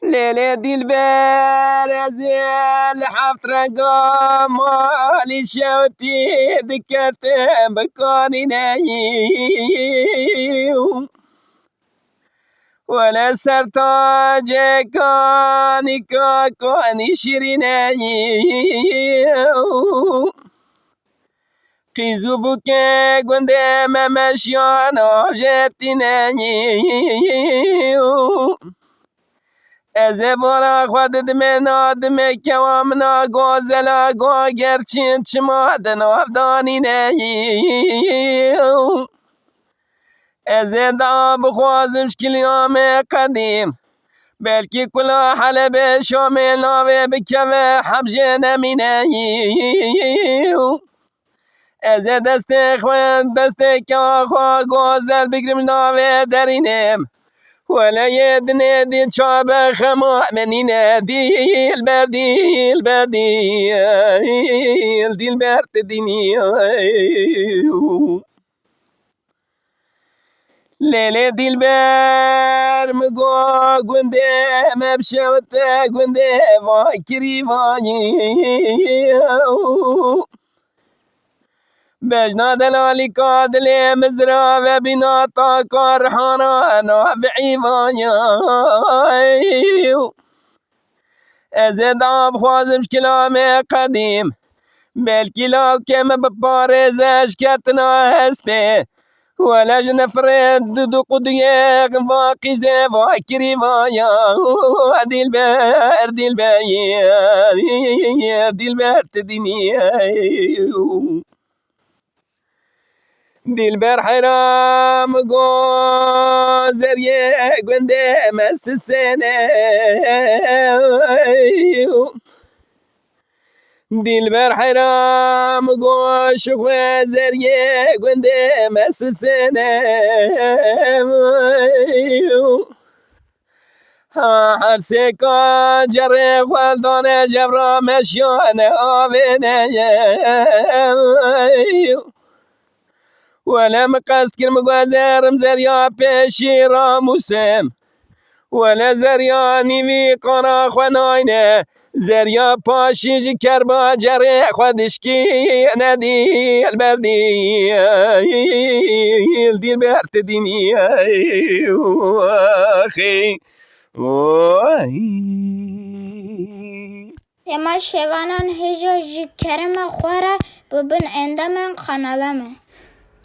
ليلة دلبر أزيل حفرقا مالي شوتي دكتم بكوني نايم ولا سرتاج كاني كاني شيرينايم قيزو بوكي قندم مشيانا جتنايم از بارا خود دمنا دم کوامنا گازلا گا گرچین چما دنافدانی نیو از دا بخوازم شکلیام قدیم بلکی کلا حلب شام ناوی بکوه حبجه نمی نیو از دست خواه دست که خواه گازل بگرم ناوی درینم ولا يدني دي شاب خما منينا دي البردي دي البرد ديني ليلة دي البر مقا قندي مبشوتا قندي فاكري فاني بجنا دلالي كادلي مزرا وبنا طاقر حانا نافعي فانيا ازد آب خوازم شكلام قديم بلكي لو كم ببارزش كتنا هسبي ولا جنفرد دو قديق باقي زي فاكري فانيا دي البر تديني دلبر حرام گذر یک گنده مسسنه دلبر حرام گوش گذر یک گنده مسسنه هر سکا جره خلدانه جبرا مشیانه آوینه ولا مقاس كرم قوازرم زريا بيشي راموسم ولا زرياني في قرا خناينه زريا باشي جي كربا جري خدشكي نادي البردي دي البرد ديني اخي اما شوانان هجا جي كرم خوره ببن اندامن خانالمه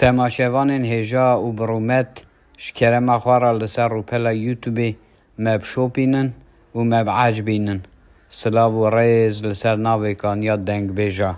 تماشاوان هجا و برومت شکر مخوار لسر رو پلا یوتیوبی مب شوپینن و مب عجبینن سلاو و ریز لسر ناوی کان یاد دنگ بیجا